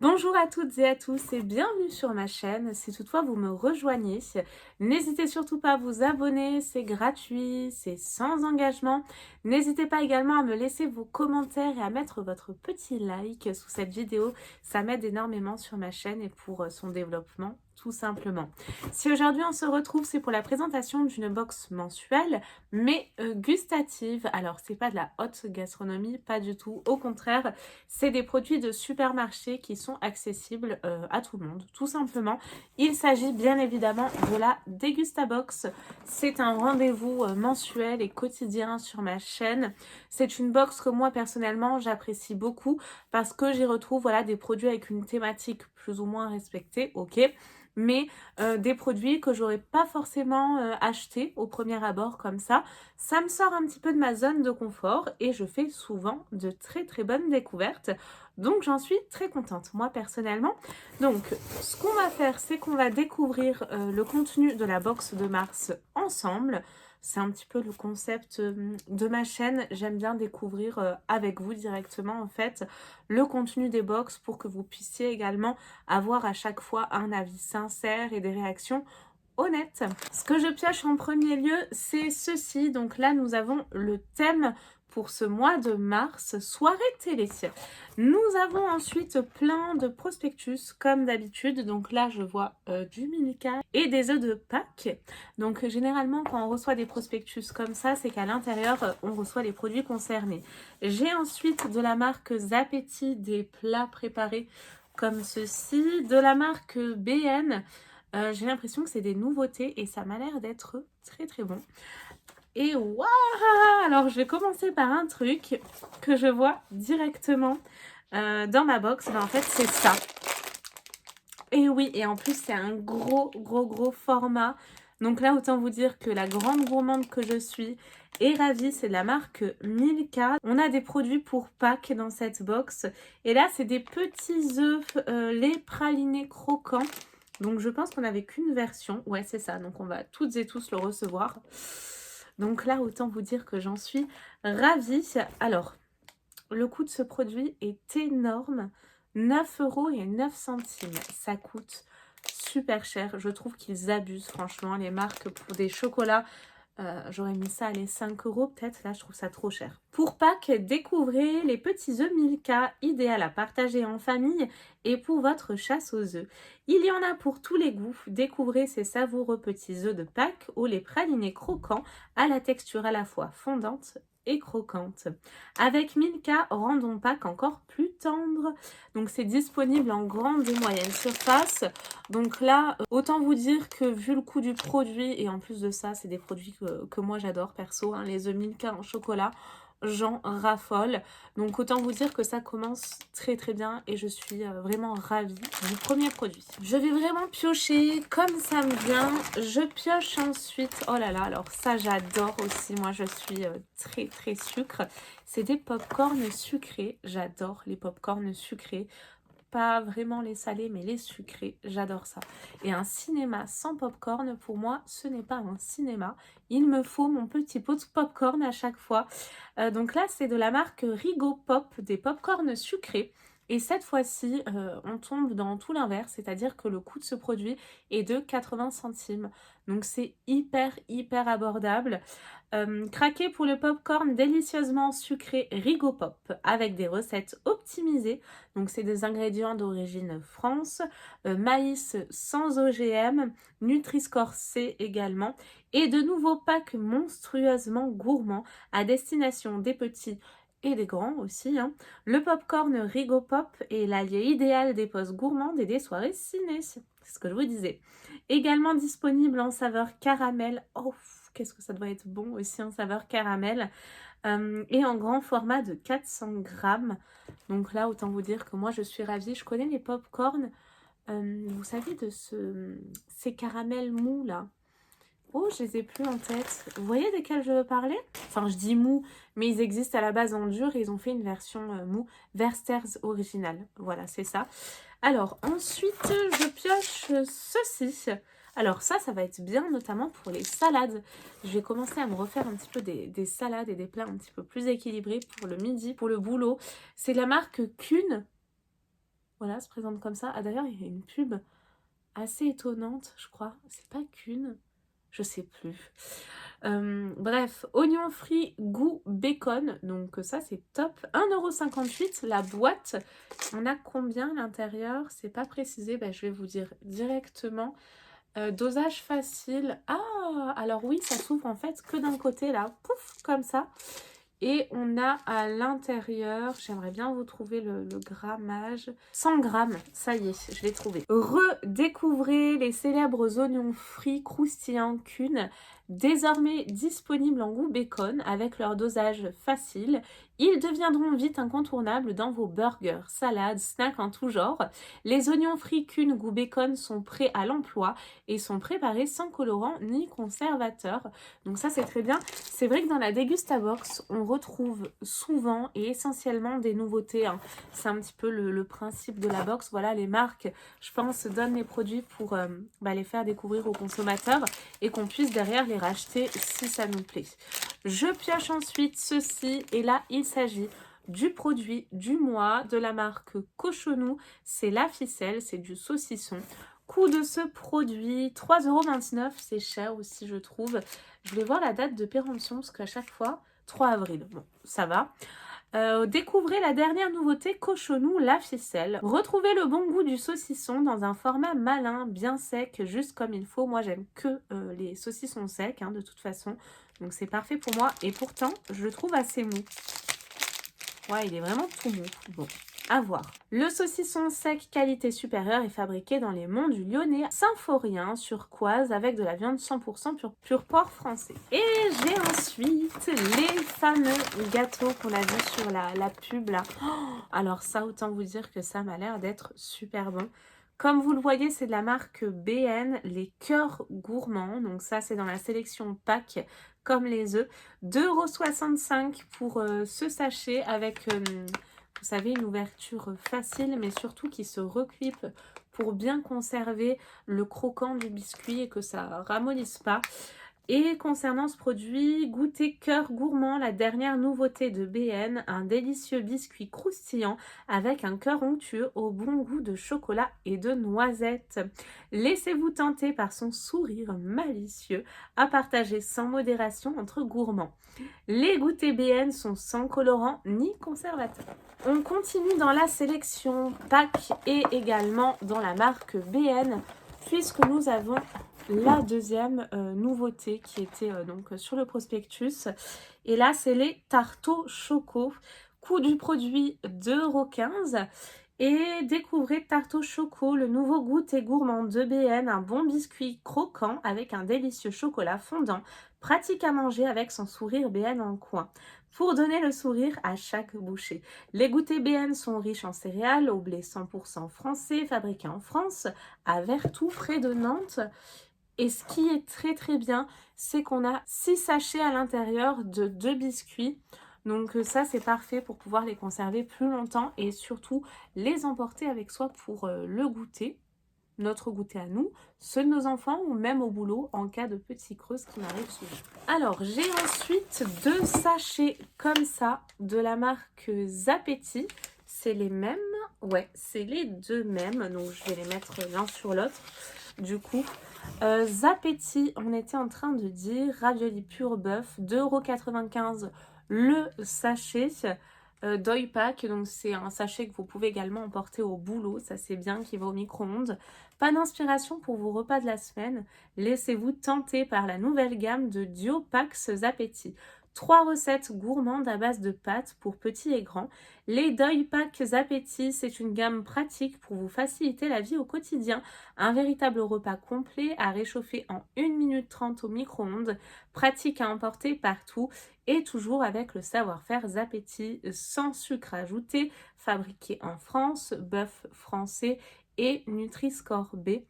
Bonjour à toutes et à tous et bienvenue sur ma chaîne. Si toutefois vous me rejoignez, n'hésitez surtout pas à vous abonner, c'est gratuit, c'est sans engagement. N'hésitez pas également à me laisser vos commentaires et à mettre votre petit like sous cette vidéo. Ça m'aide énormément sur ma chaîne et pour son développement, tout simplement. Si aujourd'hui on se retrouve, c'est pour la présentation d'une box mensuelle, mais gustative. Alors, c'est pas de la haute gastronomie, pas du tout. Au contraire, c'est des produits de supermarché qui sont accessibles à tout le monde, tout simplement. Il s'agit bien évidemment de la Degustabox. C'est un rendez-vous mensuel et quotidien sur ma chaîne. C'est une box que moi personnellement j'apprécie beaucoup parce que j'y retrouve voilà, des produits avec une thématique plus ou moins respectée, ok, mais des produits que j'aurais pas forcément achetés au premier abord comme ça. Ça me sort un petit peu de ma zone de confort et je fais souvent de très très bonnes découvertes. Donc j'en suis très contente, moi personnellement. Donc ce qu'on va faire, c'est qu'on va découvrir le contenu de la box de mars ensemble. C'est un petit peu le concept de ma chaîne. J'aime bien découvrir avec vous directement en fait le contenu des box pour que vous puissiez également avoir à chaque fois un avis sincère et des réactions honnêtes. Ce que je pioche en premier lieu, c'est ceci. Donc là, nous avons le thème pour ce mois de mars, soirée télé. Nous avons ensuite plein de prospectus comme d'habitude. Donc là, je vois du Milka et des œufs de Pâques. Donc généralement, quand on reçoit des prospectus comme ça, c'est qu'à l'intérieur, on reçoit les produits concernés. J'ai ensuite de la marque Zapetti des plats préparés comme ceci, de la marque BN. J'ai l'impression que c'est des nouveautés et ça m'a l'air d'être très très bon. Et waouh! Alors je vais commencer par un truc que je vois directement dans ma box. Ben, en fait c'est ça. Et oui, et en plus c'est un gros format. Donc là autant vous dire que la grande gourmande que je suis est ravie. C'est de la marque Milka. On a des produits pour Pâques dans cette box. Et là c'est des petits œufs, lait praliné croquants. Donc je pense qu'on n'avait qu'une version. Ouais, c'est ça. Donc on va toutes et tous le recevoir. Donc là, autant vous dire que j'en suis ravie. Alors, le coût de ce produit est énorme. 9,09 €. Ça coûte super cher. Je trouve qu'ils abusent, franchement, les marques pour des chocolats. J'aurais mis ça à les 5 € peut-être. Là, je trouve ça trop cher. Pour Pâques, découvrez les petits œufs Milka, idéal à partager en famille et pour votre chasse aux œufs. Il y en a pour tous les goûts. Découvrez ces savoureux petits œufs de Pâques au lait praliné croquant à la texture à la fois fondante et croquante. Avec Milka, rendons Pâques encore plus tendre. Donc c'est disponible en grande et moyenne surface. Donc là, autant vous dire que vu le coût du produit, et en plus de ça, c'est des produits que moi j'adore perso, hein, les œufs Milka en chocolat, j'en raffole. Donc autant vous dire que ça commence très très bien et je suis vraiment ravie du premier produit. Je vais vraiment piocher comme ça me vient. Je pioche ensuite, oh là là, alors ça j'adore aussi, moi je suis très très sucre. C'est des pop-corn sucrés, j'adore les pop-corn sucrés. Pas vraiment les salés, mais les sucrés, j'adore ça. Et un cinéma sans popcorn, pour moi, ce n'est pas un cinéma. Il me faut mon petit pot de popcorn à chaque fois. Donc là, c'est de la marque Rigo Pop, des popcorn sucrés. Et cette fois-ci, on tombe dans tout l'inverse, c'est-à-dire que le coût de ce produit est de 80 centimes. Donc c'est hyper abordable. Craquez pour le popcorn délicieusement sucré Rigo Pop avec des recettes optimisées. Donc c'est des ingrédients d'origine France, maïs sans OGM, Nutri-Score C également et de nouveaux packs monstrueusement gourmands à destination des petits et des grands aussi, hein. Le popcorn Rigo Pop est l'allié idéal des postes gourmandes et des soirées ciné. C'est ce que je vous disais. Également disponible en saveur caramel. Oh, qu'est-ce que ça doit être bon aussi en saveur caramel. Et en grand format de 400 grammes. Donc là, autant vous dire que moi, je suis ravie. Je connais les pop-corn, vous savez, ces caramels mous là. Oh, je les ai plus en tête. Vous voyez desquels je veux parler? Enfin, je dis mou, mais ils existent à la base en dur et ils ont fait une version mou. Verster's original. Voilà, c'est ça. Alors, ensuite, je pioche ceci. Alors ça va être bien, notamment pour les salades. Je vais commencer à me refaire un petit peu des salades et des plats un petit peu plus équilibrés pour le midi, pour le boulot. C'est la marque Kuhn. Voilà, se présente comme ça. Ah d'ailleurs, il y a une pub assez étonnante, je crois. C'est pas qu'une, je sais plus. Bref, oignon frit goût bacon, donc ça c'est top. 1,58 € la boîte. On a combien à l'intérieur? C'est pas précisé, bah, je vais vous dire directement. Dosage facile. Ah, alors oui, ça s'ouvre en fait que d'un côté là, pouf, comme ça. Et on a à l'intérieur, j'aimerais bien vous trouver le grammage, 100 grammes, ça y est, je l'ai trouvé. Redécouvrez les célèbres oignons frits croustillants Kuhn, désormais disponibles en goût bacon avec leur dosage facile. Ils deviendront vite incontournables dans vos burgers, salades, snacks en tout genre. Les oignons frits Kuhn goût bacon sont prêts à l'emploi et sont préparés sans colorant ni conservateur. Donc ça c'est très bien. C'est vrai que dans la Degustabox, on retrouve souvent et essentiellement des nouveautés, hein. C'est un petit peu le principe de la box. Voilà, les marques, je pense, donnent les produits pour les faire découvrir aux consommateurs et qu'on puisse derrière les racheter si ça nous plaît. Je pioche ensuite ceci et là, il s'agit du produit du mois de la marque Cochonou. C'est la ficelle, c'est du saucisson. Coût de ce produit, 3,29 €, c'est cher aussi je trouve. Je voulais voir la date de péremption parce qu'à chaque fois, 3 avril, bon ça va. Découvrez la dernière nouveauté Cochonou, la ficelle. Retrouvez le bon goût du saucisson dans un format malin, bien sec, juste comme il faut. Moi j'aime que les saucissons secs, hein, de toute façon. Donc c'est parfait pour moi et pourtant je le trouve assez mou. Ouais, il est vraiment tout mou. Bon, à voir. Le saucisson sec qualité supérieure est fabriqué dans les monts du Lyonnais, Symphorien, sur Coise, avec de la viande 100% pur porc français. Et j'ai ensuite les fameux gâteaux qu'on a vus sur la pub là. Oh, alors ça, autant vous dire que ça m'a l'air d'être super bon. Comme vous le voyez, c'est de la marque BN, les cœurs gourmands. Donc ça, c'est dans la sélection pack, comme les œufs. 2,65 € pour ce sachet avec, vous savez, une ouverture facile, mais surtout qui se reclipe pour bien conserver le croquant du biscuit et que ça ramollisse pas. Et concernant ce produit, goûtez cœur gourmand, la dernière nouveauté de BN, un délicieux biscuit croustillant avec un cœur onctueux au bon goût de chocolat et de noisettes. Laissez-vous tenter par son sourire malicieux à partager sans modération entre gourmands. Les goûters BN sont sans colorant ni conservateur. On continue dans la sélection pack et également dans la marque BN puisque nous avons la deuxième nouveauté qui était donc sur le prospectus. Et là, c'est les tartos choco. Coût du produit 2,15 €. Et découvrez Tarto Choco, le nouveau goûter gourmand de BN, un bon biscuit croquant avec un délicieux chocolat fondant, pratique à manger avec son sourire BN en coin, pour donner le sourire à chaque bouchée. Les goûters BN sont riches en céréales, au blé 100% français, fabriqué en France, à Vertou, près de Nantes. Et ce qui est très très bien, c'est qu'on a 6 sachets à l'intérieur de 2 biscuits. Donc ça, c'est parfait pour pouvoir les conserver plus longtemps et surtout les emporter avec soi pour le goûter, notre goûter à nous, ceux de nos enfants ou même au boulot en cas de petit creux, ce qui m'arrive souvent. Alors, j'ai ensuite 2 sachets comme ça de la marque Zapetti. C'est les mêmes, ouais, c'est les deux mêmes, donc je vais les mettre l'un sur l'autre. Du coup, Zapetti, on était en train de dire ravioli pur bœuf, 2,95 € le sachet. Doi Pack, donc c'est un sachet que vous pouvez également emporter au boulot, ça c'est bien, qui va au micro-ondes. Pas d'inspiration pour vos repas de la semaine, laissez-vous tenter par la nouvelle gamme de Duo Pax Zapetti. 3 recettes gourmandes à base de pâtes pour petits et grands. Les Doi Pack Zapetti, c'est une gamme pratique pour vous faciliter la vie au quotidien. Un véritable repas complet à réchauffer en 1 minute 30 au micro-ondes, pratique à emporter partout et toujours avec le savoir-faire Zapetti, sans sucre ajouté, fabriqué en France, bœuf français et Nutri-Score B.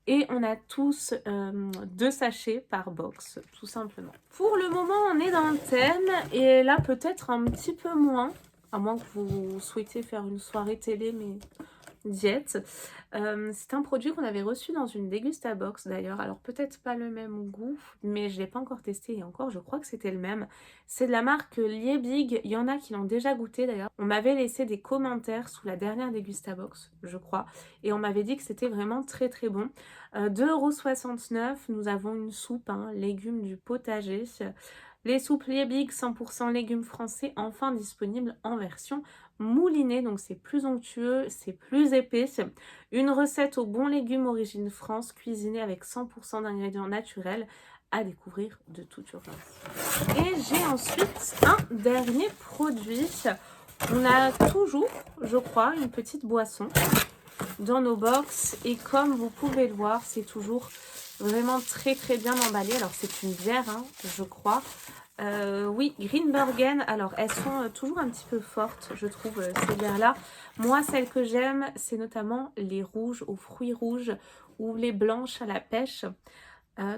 Et on a tous 2 sachets par box, tout simplement. Pour le moment, on est dans le thème. Et là, peut-être un petit peu moins. À moins que vous souhaitiez faire une soirée télé, mais diète. C'est un produit qu'on avait reçu dans une Degustabox d'ailleurs, alors peut-être pas le même goût, mais je l'ai pas encore testé et encore je crois que c'était le même. C'est de la marque Liebig, il y en a qui l'ont déjà goûté d'ailleurs. On m'avait laissé des commentaires sous la dernière Degustabox, je crois, et on m'avait dit que c'était vraiment très très bon. 2,69 €, nous avons une soupe, hein, légumes du potager. Les soupes Liebig 100% légumes français, enfin disponibles en version moulinée, donc c'est plus onctueux, c'est plus épais. Une recette aux bons légumes origine France, cuisinée avec 100% d'ingrédients naturels, à découvrir de toute urgence. Et j'ai ensuite un dernier produit. On a toujours, je crois, une petite boisson dans nos box et comme vous pouvez le voir, c'est toujours vraiment très très bien emballé. Alors c'est une bière, hein, je crois. Oui, Greenbergen, alors elles sont toujours un petit peu fortes, je trouve, ces bières-là. Moi, celles que j'aime, c'est notamment les rouges aux fruits rouges ou les blanches à la pêche.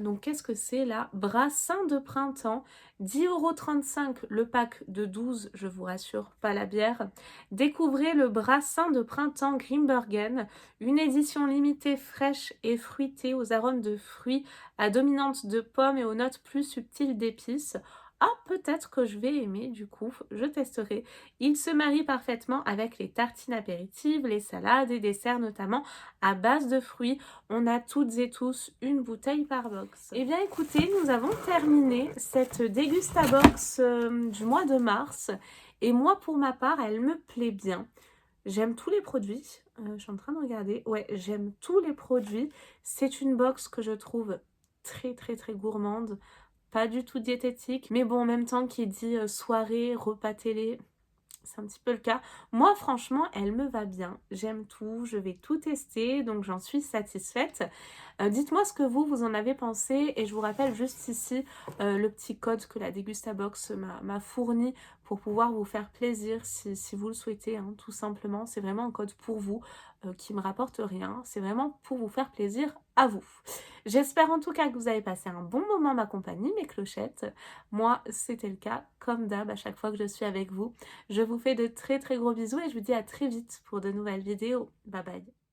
Donc, qu'est-ce que c'est là? Brassin de printemps, 10,35 € le pack de 12, je vous rassure, pas la bière. Découvrez le brassin de printemps Grimbergen, une édition limitée fraîche et fruitée aux arômes de fruits, à dominante de pommes et aux notes plus subtiles d'épices. Ah, peut-être que je vais aimer, du coup, je testerai. Il se marie parfaitement avec les tartines apéritives, les salades et desserts notamment à base de fruits. On a toutes et tous une bouteille par box. Eh bien écoutez, nous avons terminé cette Degustabox du mois de mars. Et moi pour ma part, elle me plaît bien. J'aime tous les produits. Je suis en train de regarder. Ouais, j'aime tous les produits. C'est une box que je trouve très très très gourmande. Pas du tout diététique. Mais bon, en même temps, qui dit soirée, repas télé, c'est un petit peu le cas. Moi, franchement, elle me va bien. J'aime tout, je vais tout tester, donc j'en suis satisfaite. Dites-moi ce que vous en avez pensé et je vous rappelle juste ici le petit code que la Degustabox m'a fourni pour pouvoir vous faire plaisir si vous le souhaitez, hein, tout simplement. C'est vraiment un code pour vous qui me rapporte rien. C'est vraiment pour vous faire plaisir à vous. J'espère en tout cas que vous avez passé un bon moment à ma compagnie, mes clochettes. Moi, c'était le cas, comme d'hab, à chaque fois que je suis avec vous. Je vous fais de très très gros bisous et je vous dis à très vite pour de nouvelles vidéos. Bye bye.